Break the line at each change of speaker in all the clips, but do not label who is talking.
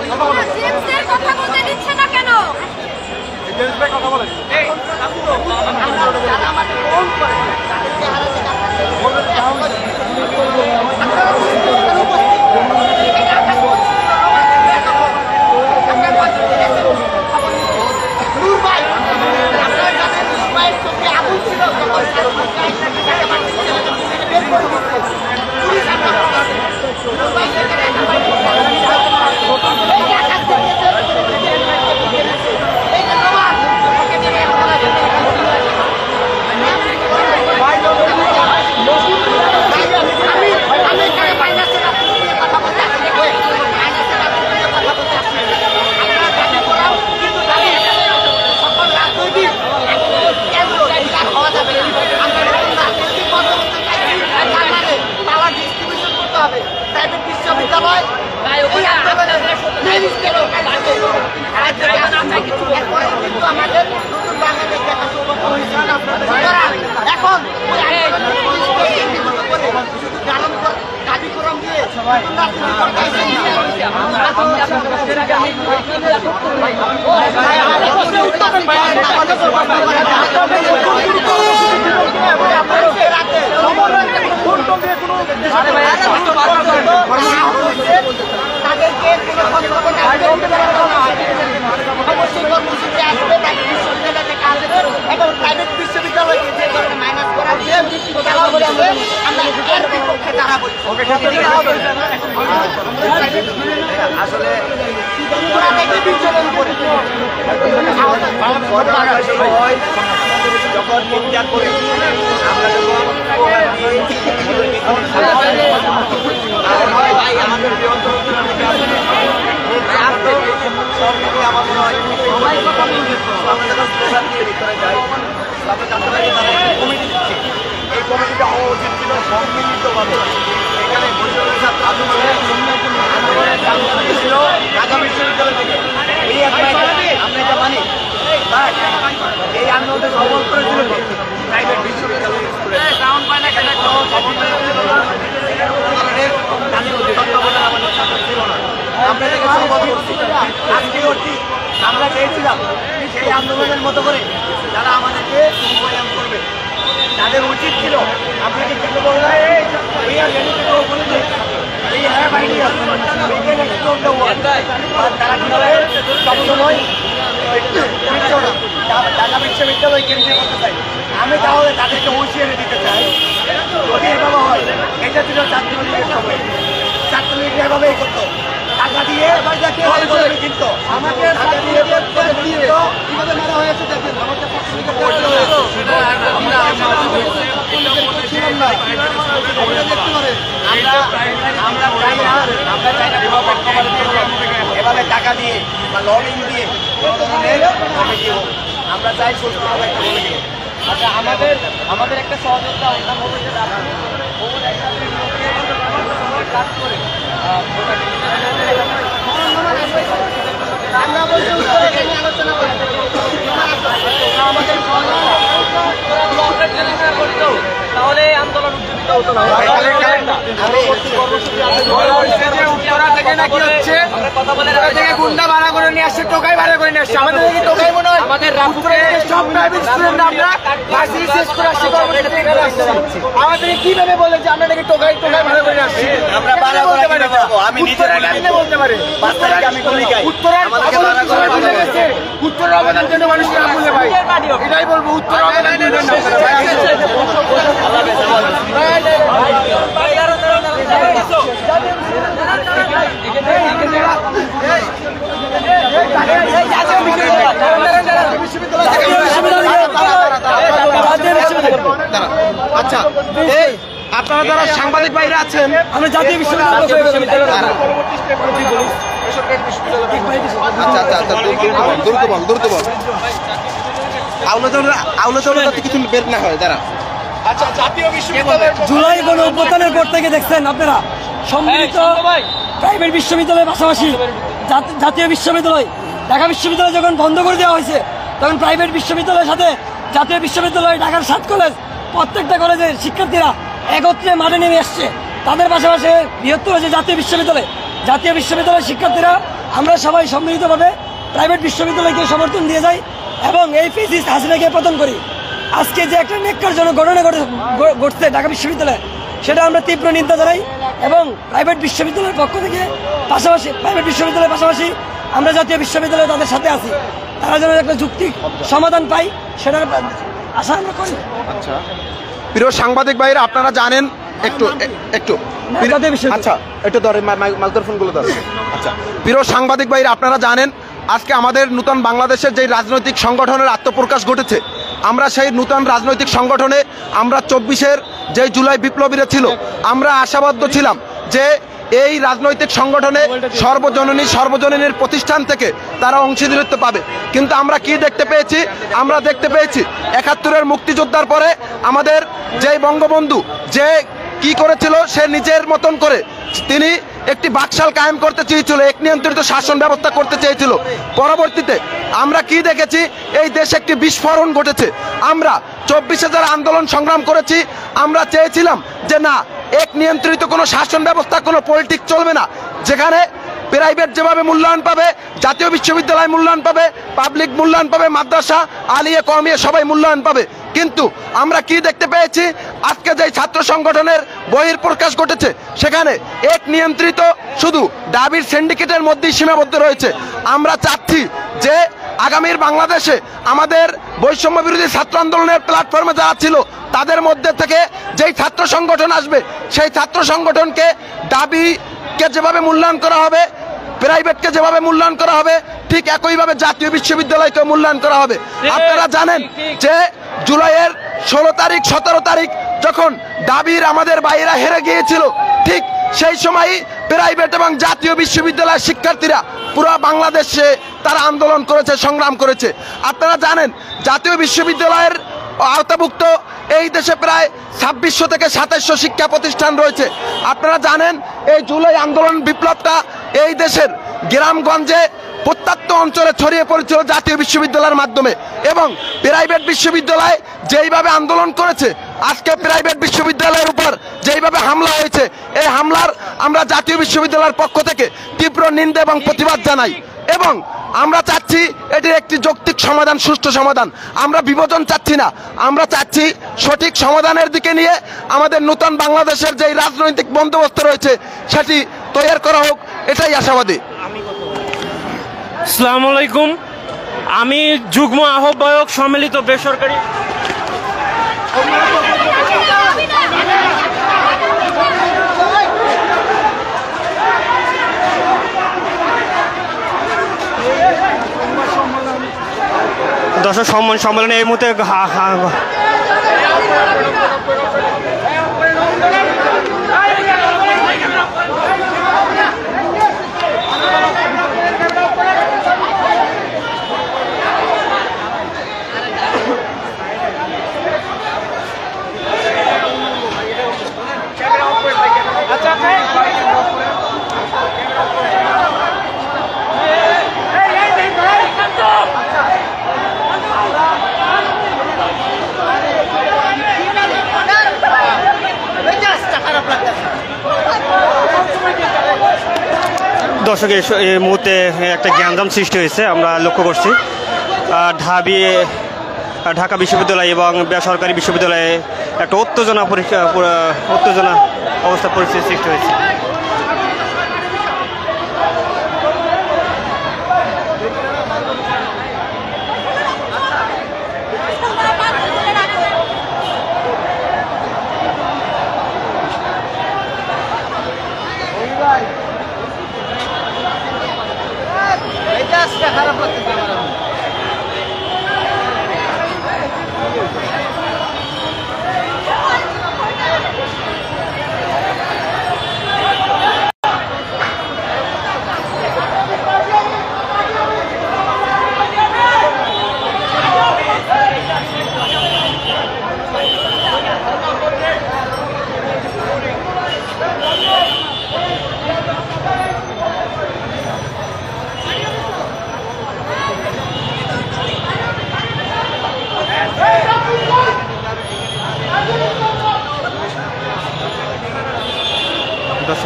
কথা বলতে দিচ্ছে না কেন? কথা বলেন। এই কমিটিটা হওয়া উচিত ছিল সম্মিলিতভাবে। এখানে ছিল ঢাকা বিশ্ববিদ্যালয় থেকে আমরা এটা মানি, এই আন্দোলনটা সফল করেছিল প্রাইভেট বিশ্ববিদ্যালয় আমরা এটাকে সফল করছি। আজকে করছি আমরা চেয়েছিলাম সেই আন্দোলনের মতো করে যারা আমাদেরকে মূল্যায়ন করবে তাদের উচিত ছিল আপনাকে কিছু বললে তারা কিভাবে সবসময় ঢাকা বিশ্ববিদ্যালয় কেন্দ্রীয় করতে চাই। আমি তাহলে তাদেরকে হুঁশিয়ারি দিতে চাই, যদি এভাবে হয় এটা ছিল ছাত্রলীগের সময়। ছাত্রলীগ এভাবেই করতো, টাকা দিয়ে কিন্তু আমাকে কিভাবে মারা হয়েছে দেখেন। এভাবে টাকা দিয়ে বা লবিং দিয়ে আমরা চাই সুস্থভাবে একটা কমিটি। আচ্ছা, আমাদের একটা সহযোগিতা অন্যান্য কাজ করে আমরা বলছি আলোচনা করি তাহলে আন্দোলন উজ্জীবিত হতো না। গুন্ডা ভাড়া করে নিয়ে আসছে, টোকাই ভাড়া করে নিয়ে আসছে। আমাদের টোকাই মনে হয় আমাদের সব প্রাইভেট স্টুডেন্ট আমরা শেষ করে আসছি। আমাদের কিভাবে বলে যে আমরা নাকি টোকাই ভাড়া করে নিয়ে আসছি? আমরা ভাড়া করে আমি নিজে বলতে পারি আমি উত্তরের অবদান জন্য মানুষকে বলে ভাই এটাই বলবো, উত্তরের অবদান আচ্ছা, এই আপনারা যারা সাংবাদিক ভাইরা আছেন, আমরা জাতীয় বিশ্ববিদ্যালয় কিছু বের না হয় যারা। আচ্ছা, জাতীয় বিশ্ববিদ্যালয় জুলাই গণ অভ্যুত্থানের পর থেকে দেখছেন আপনারা সম্মিলিত প্রাইভেট বিশ্ববিদ্যালয়ের পাশাপাশি জাতীয় বিশ্ববিদ্যালয়, ঢাকা বিশ্ববিদ্যালয় যখন বন্ধ করে দেওয়া হয়েছে তখন প্রাইভেট বিশ্ববিদ্যালয়ের সাথে জাতীয় বিশ্ববিদ্যালয়, ঢাকার 7 কলেজ, প্রত্যেকটা কলেজের শিক্ষার্থীরা একত্রে মাঠে নেমে এসছে। তাদের পাশাপাশি বৃহত্তর যে জাতীয় বিশ্ববিদ্যালয় জাতীয় বিশ্ববিদ্যালয়ের শিক্ষার্থীরা আমরা সবাই সম্মিলিতভাবে প্রাইভেট বিশ্ববিদ্যালয়কে সমর্থন দিয়ে যাই এবং এই ফেসিস্ট হাসিনাকে পতন করি। আজকে যে একটা নেককারজনক ঘটনা ঘটছে ঢাকা বিশ্ববিদ্যালয়ে, সেটা আমরা তীব্র নিন্দা জানাই এবং প্রাইভেট বিশ্ববিদ্যালয়ের পক্ষ থেকে প্রাইভেট বিশ্ববিদ্যালয়ের পাশাপাশি আমরা জাতীয় বিশ্ববিদ্যালয়ে তাদের সাথে আছি, তারা যেন একটা যুক্তি সমাধান পাই সেটার আশা আমরা করি।
আচ্ছা, প্রিয় সাংবাদিক ভাইরা, আপনারা জানেন প্রিয় সাংবাদিক ভাইরা, আপনারা জানেন আজকে আমাদের নূতন বাংলাদেশের যে রাজনৈতিক সংগঠনের আত্মপ্রকাশ ঘটেছে, আমরা সেই নূতন রাজনৈতিক সংগঠনে আমরা 24-এর যে জুলাই বিপ্লবীরা ছিল, আমরা আশাবাদ ছিলাম যে এই রাজনৈতিক সংগঠনে সর্বজনীনের প্রতিষ্ঠান থেকে তারা অংশীদারিত্ব পাবে। কিন্তু আমরা কি দেখতে পেয়েছি? আমরা দেখতে পেয়েছি 71-এর মুক্তিযোদ্ধার পরে আমাদের যে বঙ্গবন্ধু যে কি করেছিল, সে নিজের মতন করে তিনি একটি বাকশাল কায়েম করতে চেয়েছিল, এক নিয়ন্ত্রিত শাসন ব্যবস্থা করতে চেয়েছিল। পরবর্তীতে আমরা কি দেখেছি? এই দেশে একটি বিস্ফোরণ ঘটেছে। আমরা 24-এ যারা আন্দোলন সংগ্রাম করেছি, আমরা চেয়েছিলাম যে না, এক নিয়ন্ত্রিত কোনো শাসন ব্যবস্থা, কোনো পলিটিক্স চলবে না, যেখানে প্রাইভেট যেভাবে মূল্যায়ন পাবে, জাতীয় বিশ্ববিদ্যালয় মূল্যায়ন পাবে, পাবলিক মূল্যায়ন পাবে, মাদ্রাসা আলিয়া কওমিয়া সবাই মূল্যায়ন পাবে। কিন্তু আমরা কি দেখতে পেয়েছি? আজকে যে ছাত্র সংগঠনের বহিঃপ্রকাশ ঘটেছে, সেখানে এক নিয়ন্ত্রিত শুধু ডাবির সিন্ডিকেটের মধ্যেই সীমাবদ্ধ রয়েছে। আমরা চাচ্ছি যে আগামীর বাংলাদেশে আমাদের বৈষম্য বিরোধী ছাত্র আন্দোলনের প্ল্যাটফর্মে যারা ছিল, তাদের মধ্যে থেকে যেই ছাত্র সংগঠন আসবে, সেই ছাত্র সংগঠনকে ডাবিকে যেভাবে মূল্যায়ন করা হবে, প্রাইভেটকে যেভাবে মূল্যায়ন করা হবে, ঠিক একইভাবে জাতীয় বিশ্ববিদ্যালয়কে মূল্যায়ন করা হবে। আপনারা জানেন যে জুলাইয়ের 16 তারিখ 17 তারিখ যখন ডাবির আমাদের ভাইয়েরা হেরে গিয়েছিল, ঠিক সেই সময়ই প্রাইভেট এবং জাতীয় বিশ্ববিদ্যালয়ের শিক্ষার্থীরা পুরো বাংলাদেশে তারা আন্দোলন করেছে, সংগ্রাম করেছে। আপনারা জানেন জাতীয় বিশ্ববিদ্যালয়ের আওতাভুক্ত এই দেশে প্রায় 2600 থেকে 2700 শিক্ষা প্রতিষ্ঠান রয়েছে। আপনারা জানেন এই জুলাই আন্দোলন বিপ্লবটা এই দেশের গ্রামগঞ্জে প্রত্যন্ত অঞ্চলে ছড়িয়ে পড়েছিল জাতীয় বিশ্ববিদ্যালয়ের মাধ্যমে, এবং প্রাইভেট বিশ্ববিদ্যালয় যেইভাবে আন্দোলন করেছে, আজকে প্রাইভেট বিশ্ববিদ্যালয়ের উপর যেইভাবে হামলা হয়েছে, এই হামলার আমরা জাতীয় বিশ্ববিদ্যালয়ের পক্ষ থেকে তীব্র নিন্দা এবং প্রতিবাদ জানাই। এবং আমরা চাচ্ছি এটির একটি যৌক্তিক সমাধান, সুষ্ঠু সমাধান। আমরা বিভাজন চাচ্ছি না, আমরা চাচ্ছি সঠিক সমাধানের দিকে নিয়ে আমাদের নূতন বাংলাদেশের যে রাজনৈতিক বন্দোবস্ত রয়েছে সেটি তৈরি করা হোক, এটাই আশাবাদী।
আসসালামু আলাইকুম, আমি যুগ্ম আহ্বায়ক সম্মিলিত বেসরকারি দর্শক সম্মেলনে এই মুহূর্তে দর্শক এই মুহূর্তে একটা গ্যাঞ্জাম সৃষ্টি হয়েছে, আমরা লক্ষ্য করছি। ঢাকা বিশ্ববিদ্যালয় এবং বেসরকারি বিশ্ববিদ্যালয়ে একটা উত্তেজনা অবস্থা পরিস্থিতি সৃষ্টি হয়েছে।
খারাপ লাগতেছে আমার।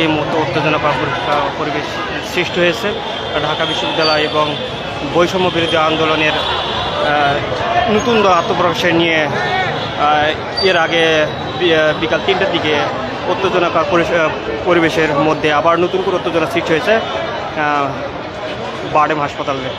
থেকে এই মুহূর্তে উত্তেজনাকর পরিবেশ সৃষ্টি হয়েছে। ঢাকা বিশ্ববিদ্যালয় এবং বৈষম্য বিরোধী আন্দোলনের নতুন দল আত্মপ্রকাশের নিয়ে এর আগে বিকাল 3টার দিকে উত্তেজনাকর পরিবেশের মধ্যে আবার নতুন করে উত্তেজনা সৃষ্টি হয়েছে বারডেম হাসপাতালে।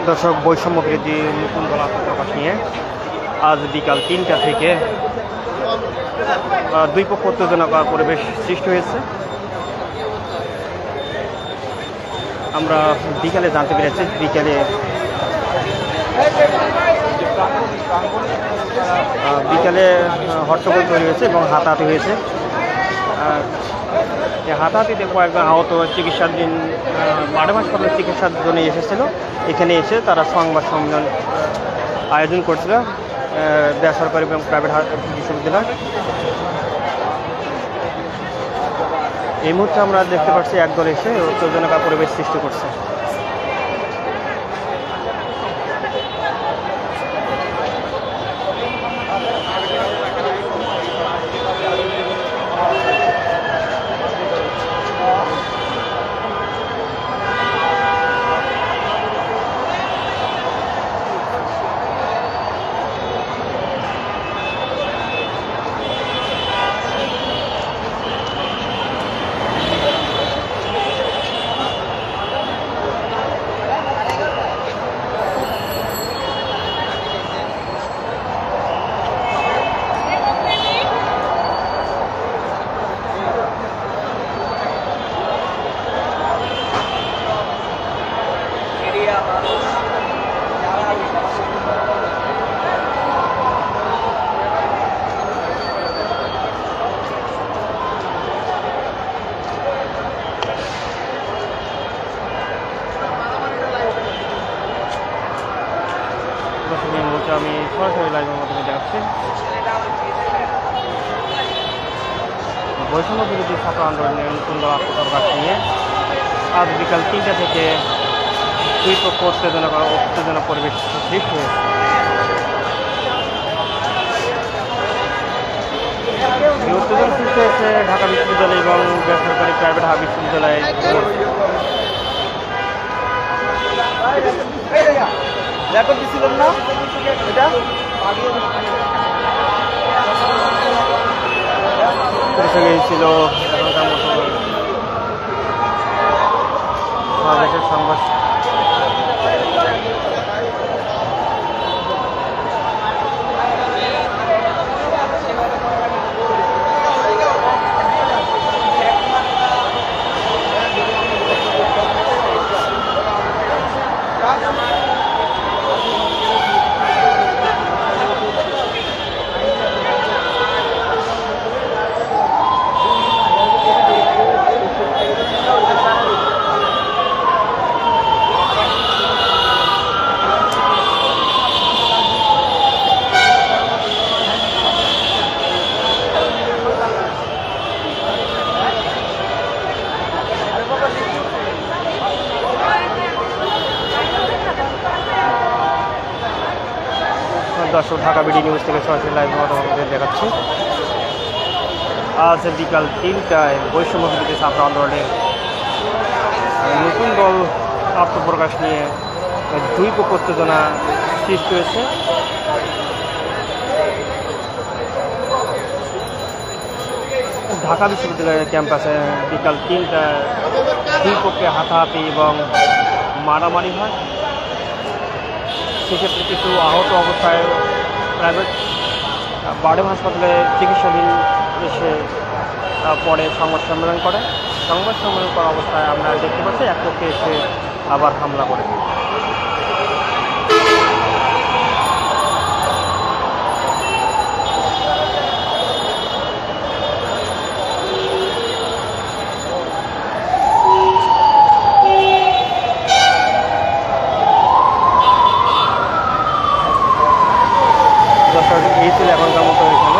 দর্শক, বৈষম্য বিরোধী নতুন দল আত্মপ্রকাশ নিয়ে আজ বিকাল 3টা থেকে দুই পক্ষ উত্তেজনাকর পরিবেশ সৃষ্টি হয়েছে। আমরা বিকালে জানতে পেরেছি বিকালে হট্টগোল তৈরি হয়েছে এবং হাতাহাতি হয়েছে। হাতাহাতিতে কয়েকজন আহত চিকিৎসাধীন বারডেম হাসপাতালে চিকিৎসার জন্য এসেছিল। এখানে এসে তারা সংবাদ সম্মেলন আয়োজন করছিল বেসরকারি এবং প্রাইভেট বিশ্ববিদ্যালয়। এই মুহূর্তে আমরা দেখতে পাচ্ছি একদল এসে উত্তেজনাকর পরিবেশ সৃষ্টি করছে। আমি সরাসরি লাইভের মাধ্যমে দেখাচ্ছি। বৈষম্য বিরোধী ছাত্র আন্দোলনের নতুন দল আত্মপ্রকাশ নিয়ে আজ বিকাল 3টা থেকে দুই পক্ষ উত্তেজনা পরিবেশ সৃষ্টি হয়েছে। উত্তেজনা সৃষ্টি হয়েছে ঢাকা বিশ্ববিদ্যালয় এবং বেসরকারি প্রাইভেট বিশ্ববিদ্যালয়ে। ছিল এখনকার মতো বাংলাদেশের সংবাদ। দর্শক, ঢাকা বিডি নিউজ থেকে সরাসরি লাইভ আমাদের দেখাচ্ছি। আজ বিকাল 3টায় বৈষম্য বিরোধী ছাত্র আন্দোলনের নতুন দল আত্মপ্রকাশ নিয়ে দুই পক্ষ উত্তেজনা সৃষ্টি হয়েছে। ঢাকা বিশ্ববিদ্যালয়ের ক্যাম্পাসে বিকাল 3টায় দুই পক্ষে হাতাহাতি এবং মারামারি হয়। সেক্ষেত্রে কিছু আহত অবস্থায় প্রাইভেট বারডেম হাসপাতালে চিকিৎসাধীন এসে পরে সংবাদ সম্মেলন করে। সংবাদ সম্মেলন করা অবস্থায় আমরা দেখতে পাচ্ছি এক পক্ষে এসে আবার হামলা করে। দর্শক, এই ছিল এখনকার মতো এখানে।